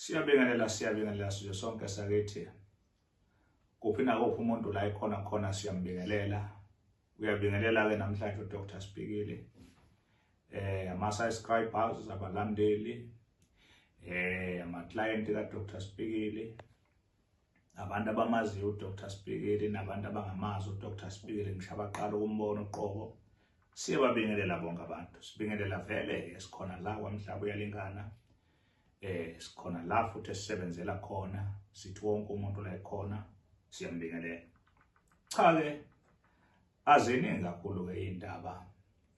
Siyabingelela sizwe sonke sakithi. Kuphi nakuphi umuntu la khona siyambingelela. Uyabingelela ke namhlanje uDr Sibhikile. Ama subscribers, abalandeli, ama client ka Dr Sibhikile. Abantu abamaziyo uDr Sibhikile nabantu abangamazi uDr Sibhikile ngisho abaqala ukumbona uqobo. Siyababingelela bonke abantu. Sibingelela vele esikhona la kwamhlaba uyalingana. Sikhona la futhi esisebenzela khona, sithi wonke umuntu la ekhona siyambingelela. Cha ke aziningi kakhulu ke indaba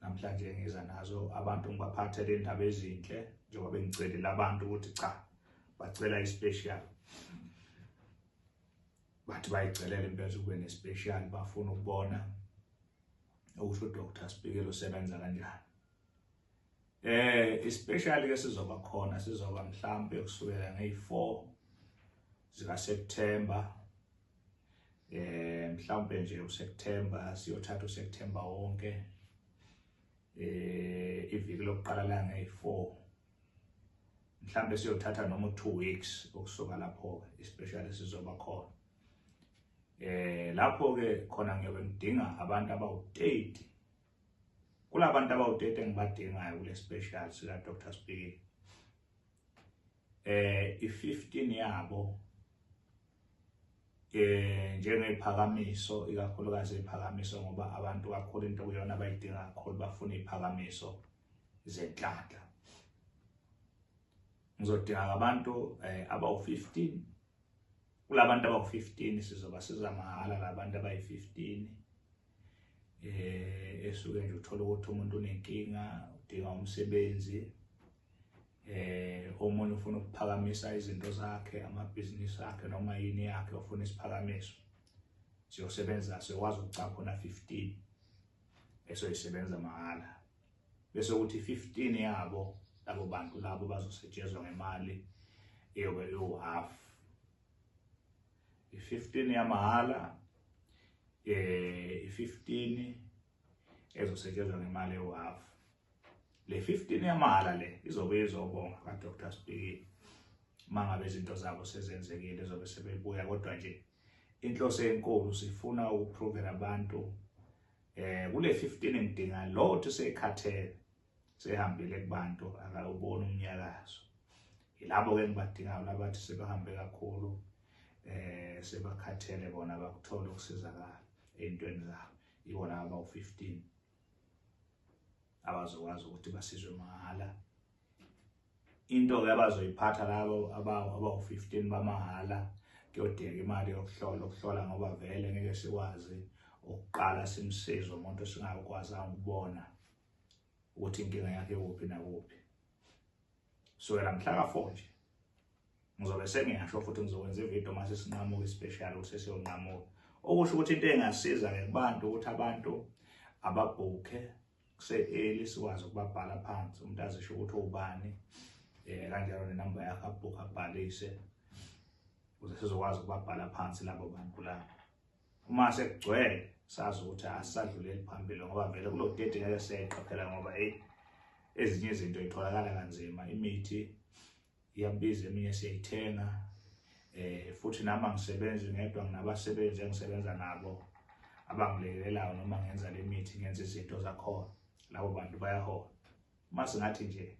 namhlanje ngiza nazo abantu ngibaphathele indaba ezinhle njengoba bengicelile abantu ukuthi cha bacela ispecial. Bathi bayicelela impela kube nespecial bafuna ukubona ukuthi uDr Sibhikile usebenza kanjani. Especially ke sizoba khona sizoba mhlambe kusukela nge4 zika September. Mhlambe nje uSeptember siyothatha uSeptember wonke. Iviki lokuqala la nge4 mhlambe siyothatha noma 2 weeks ukusuka lapho especially sizoba khona. Lapho ke khona ngiyobe ngidinga abantu abawu30. Kulabantu abawu30 engibadingayo kule special sika Dr Sibhikile. I15 yabo njengeziphakamiso ikakhulukazi iziphakamiso ngoba abantu kakhulu into kuyona abayidinga kakhulu bafuna iziphakamiso zenhlanhla. Ngizodinga abantu abawu15. Kulabantu abawu15 sizoba siza mahala labantu abayi15. Esuke nje uthola ukuthi umuntu unenkinga udinga umsebenzi, omunye ufuna ukuphakamisa izinto zakhe, amabhizinisi akhe noma yini yakhe ufuna isiphakamiso. Siyosebenza sikwazi ukucapha na 15 esoyisebenza mahala. Bese ukuthi 15 yabo labo bantu labo bazosetshenzwa ngemali eyobe half. I15 yamahala i15 ezosetshenzwa ngemali half. Le 15 yamahala le izobe izobonga ka Dr Sibhikile. Mangabe izinto zabo sezenzekile izobe sebebuya kodwa nje inhloso enkulu sifuna ukuprove abantu kule 15 ngidinga lotho sekhathele sehambile kubantu akawubona umnyakazo. Yilabo ke ngibadingayo labathi sebahambe kakhulu sebakhathele bona bakuthola ukusizakala ezintweni zabo. Yibona abawu15 abazokwazi ukuthi basizwe mahala. Into ke abazoyiphatha labo abawu15 bamahala kuyodinga imali yokuhlola ngoba vele ngeke sikwazi ukuqala simsize umuntu singakwazi ukubona ukuthi inkinga yakhe kuphi nakuphi. So mhla ka4 nje ngizobe sengiyasho futhi ngizokwenza ivideo mase sinqamuka ispecial usesiyonqamuka. Okusho ukuthi into engasiza ke kubantu ukuthi abantu ababhuke kuse-early sikwazi ukubabhala phansi umuntu azisho ukuthi ubani kanjalo nenamba yakhe abhuka abhalise ukuze sizokwazi ukubabhala phansi labo bantu labo. Uma sekugcwele sazi ukuthi asisadluleli phambili ngoba vele kulo date ngeke siyeqaphela ngoba ezinye izinto itholakala kanzima. Imithi iyabiza eminye siyayithenga. Futhi nami ngisebenza ngedwa nginabasebenzi engisebenza nabo abangilekelelayo noma ngenza le mithi ngenza izinto zakhona. Labo bantu bayahola. Mase ngathi nje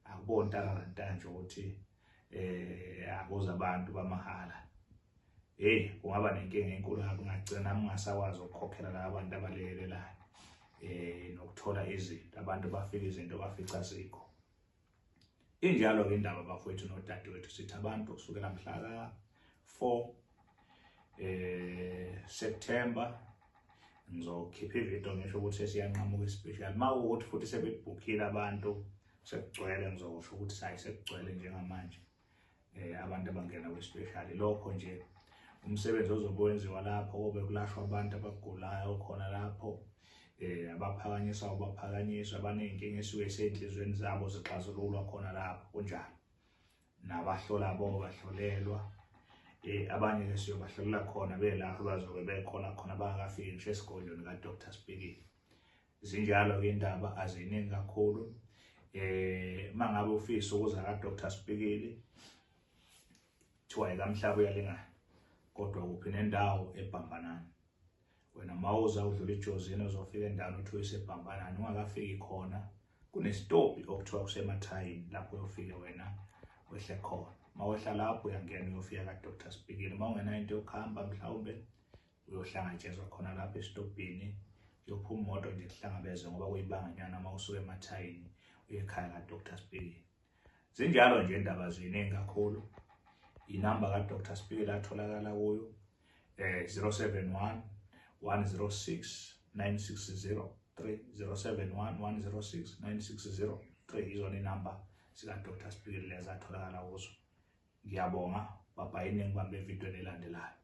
akubona ntanga nje ukuthi akuza abantu bamahala. Kungaba nenkinga enkulu ngagcina nami ngasakwazi ukukhokhela laba bantu abalekelelayo. Nokuthola izinto abantu bafika izinto bafica zikho. Injalo ke indaba bafowethu nodadewethu sithi abantu kusukela mhla ka4 September ngizokhipha ivideo ngisho ukuthi sesiyanqamuka ispecial. Mawukuthi futhi sebebhukhile abantu sekugcwele ngizosho ukuthi sekugcwele njengamanje abantu abangena kwispecial. Lokho nje umsebenzi ozobenziwa lapho kube kulashwa abantu abagulayo khona lapho. Abaphakanyiswa abaphakanyiswa abanenkinga esuke esenhlizweni zabo zixazululwa khona lapho kunjalo. Nabahlola bo bahlolelwa. Abanye ke siyobahlolela khona belapho bazobe bekhona bangakafiki ngisho esigodlweni ka Dr Sibhikile. Zinjalo ke indaba aziningi kakhulu. Mangabe ufisa ukuza ka Dr Sibhikile kuthiwa ikamhlaba uyalingana kodwa kuphi nendawo eBhambanani. Wena mawuza udlula ijozini uzofika endaweni uthi uyiseBhambanani ungakafiki khona kunesitophi okuthiwa kusemathayini lapho uyofika wena wehle khona. Mawehla lapho uyangena uyofika kaDr Sibhikile. Mawungena into yokuhamba mhlawumbe uyohlangatshezwa khona lapho esitobhini uyophuma imoto nje kuhlangabeze ngoba kuyibanganyana mawusuka emathayini uyekhaya kaDr Sibhikile. Zinjalo nje indaba ziningi kakhulu. Inamba kaDr Sibhikile atholakala kuyo 071 106 9603 071 106 9603 izona inamba zikaDr Sibhikile lezi atholakala kuzo. Ngiyabonga baba iningi bambe evidweni elandelayo.